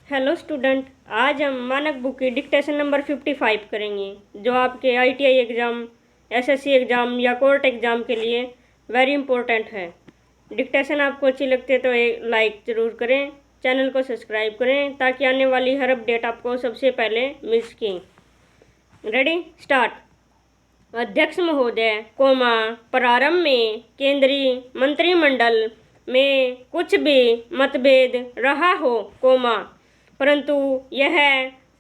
Hello student, आज हम मानक बुक की डिक्टेशन नंबर 55 करेंगे, जो आपके आईटीआई एग्ज़ाम, एसएससी एग्ज़ाम या कोर्ट एग्ज़ाम के लिए वेरी इंपॉर्टेंट है। डिक्टेशन आपको अच्छी लगती है तो एक लाइक ज़रूर करें, चैनल को सब्सक्राइब करें ताकि आने वाली हर अपडेट आपको सबसे पहले मिल सके। Ready, start. अध्यक्ष महोदय, प्रारंभ में केंद्रीय मंत्रिमंडल में कुछ भी मतभेद रहा हो, परंतु यह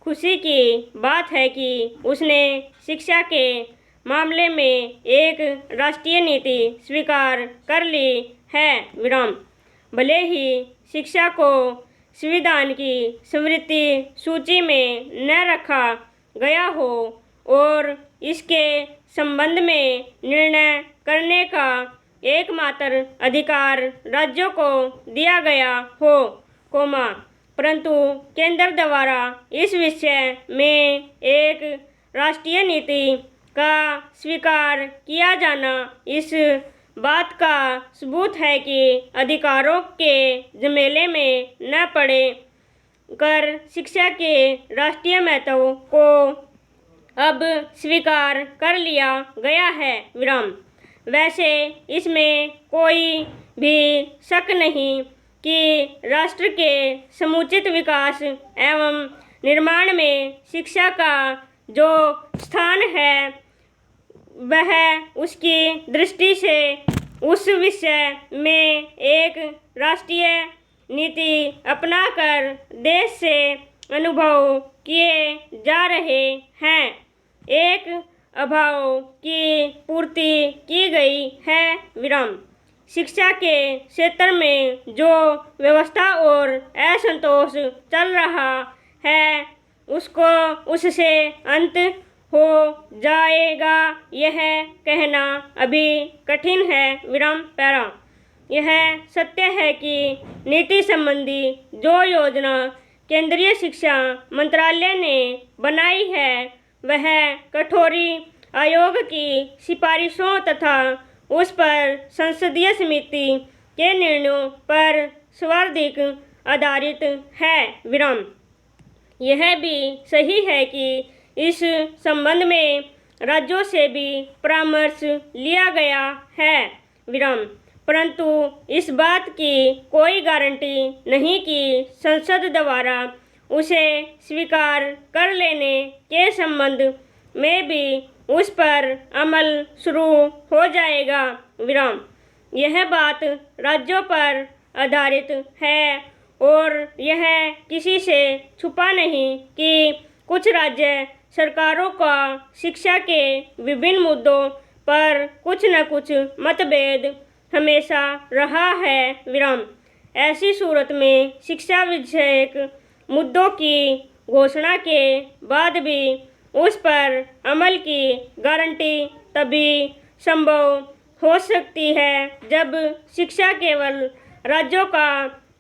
खुशी की बात है कि उसने शिक्षा के मामले में एक राष्ट्रीय नीति स्वीकार कर ली है। भले ही शिक्षा को संविधान की स्मृति सूची में न रखा गया हो और इसके संबंध में निर्णय करने का एकमात्र अधिकार राज्यों को दिया गया हो, परंतु केंद्र द्वारा इस विषय में एक राष्ट्रीय नीति का स्वीकार किया जाना इस बात का सबूत है कि अधिकारों के झमेले में न पड़े कर शिक्षा के राष्ट्रीय महत्व को अब स्वीकार कर लिया गया है। वैसे इसमें कोई भी शक नहीं कि राष्ट्र के समुचित विकास एवं निर्माण में शिक्षा का जो स्थान है वह उसकी दृष्टि से उस विषय में एक राष्ट्रीय नीति अपनाकर देश से अनुभव किए जा रहे हैं। एक अभाव की पूर्ति की गई है। शिक्षा के क्षेत्र में जो व्यवस्था और असंतोष चल रहा है उससे अंत हो जाएगा, यह कहना अभी कठिन है। यह सत्य है कि नीति संबंधी जो योजना केंद्रीय शिक्षा मंत्रालय ने बनाई है वह कठोरी आयोग की सिफारिशों तथा उस पर संसदीय समिति के निर्णयों पर सर्वाधिक आधारित है। यह भी सही है कि इस संबंध में राज्यों से भी परामर्श लिया गया है, परंतु इस बात की कोई गारंटी नहीं कि संसद द्वारा उसे स्वीकार कर लेने के संबंध में भी उस पर अमल शुरू हो जाएगा। यह बात राज्यों पर आधारित है और यह किसी से छुपा नहीं कि कुछ राज्य सरकारों का शिक्षा के विभिन्न मुद्दों पर कुछ न कुछ मतभेद हमेशा रहा है। ऐसी सूरत में शिक्षा विषयक मुद्दों की घोषणा के बाद भी उस पर अमल की गारंटी तभी संभव हो सकती है जब शिक्षा केवल राज्यों का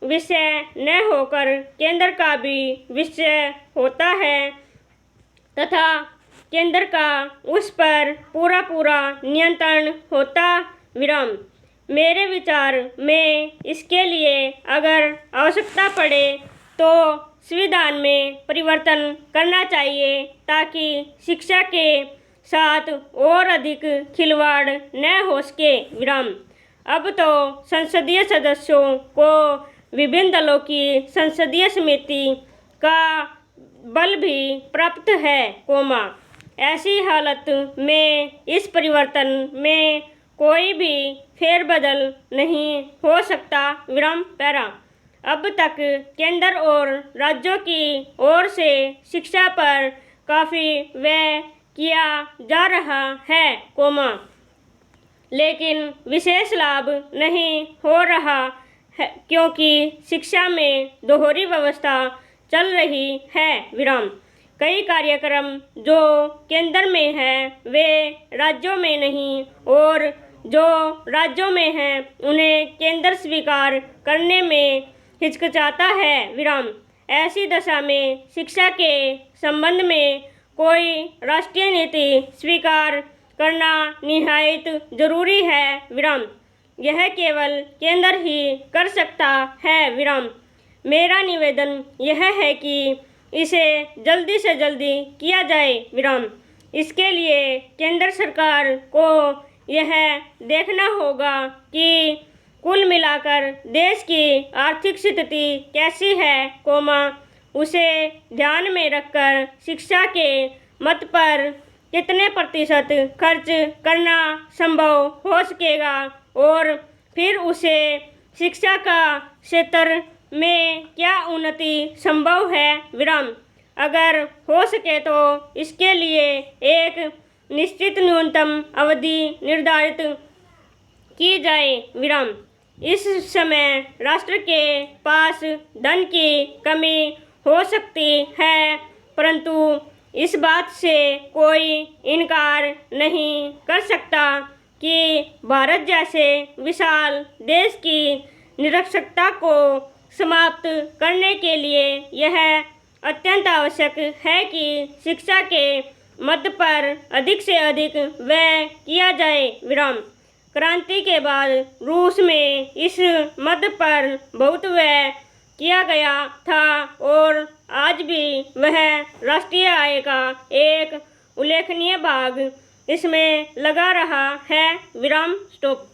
विषय न होकर केंद्र का भी विषय होता है तथा केंद्र का उस पर पूरा नियंत्रण होता। मेरे विचार में इसके लिए अगर आवश्यकता पड़े तो संविधान में परिवर्तन करना चाहिए ताकि शिक्षा के साथ और अधिक खिलवाड़ न हो सके। अब तो संसदीय सदस्यों को विभिन्न दलों की संसदीय समिति का बल भी प्राप्त है, ऐसी हालत में इस परिवर्तन में कोई भी फेरबदल नहीं हो सकता। अब तक केंद्र और राज्यों की ओर से शिक्षा पर काफ़ी व्यय किया जा रहा है, लेकिन विशेष लाभ नहीं हो रहा है क्योंकि शिक्षा में दोहरी व्यवस्था चल रही है। कई कार्यक्रम जो केंद्र में हैं वे राज्यों में नहीं और जो राज्यों में हैं उन्हें केंद्र स्वीकार करने में हिचकिचाता है। ऐसी दशा में शिक्षा के संबंध में कोई राष्ट्रीय नीति स्वीकार करना निहायत जरूरी है। यह केवल केंद्र ही कर सकता है। मेरा निवेदन यह है कि इसे जल्दी से जल्दी किया जाए विराम। इसके लिए केंद्र सरकार को यह देखना होगा कि कुल मिलाकर देश की आर्थिक स्थिति कैसी है, उसे ध्यान में रखकर शिक्षा के मद पर कितने प्रतिशत खर्च करना संभव हो सकेगा और फिर उसे शिक्षा का क्षेत्र में क्या उन्नति संभव है विराम। अगर हो सके तो इसके लिए एक निश्चित न्यूनतम अवधि निर्धारित की जाए विराम। इस समय राष्ट्र के पास धन की कमी हो सकती है, परंतु इस बात से कोई इनकार नहीं कर सकता कि भारत जैसे विशाल देश की निरक्षरता को समाप्त करने के लिए यह अत्यंत आवश्यक है कि शिक्षा के मद पर अधिक से अधिक व्यय किया जाए विराम। क्रांति के बाद रूस में इस मद पर बहुत व्यय किया गया था और आज भी वह राष्ट्रीय आय का एक उल्लेखनीय भाग इसमें लगा रहा है विराम। स्टॉप।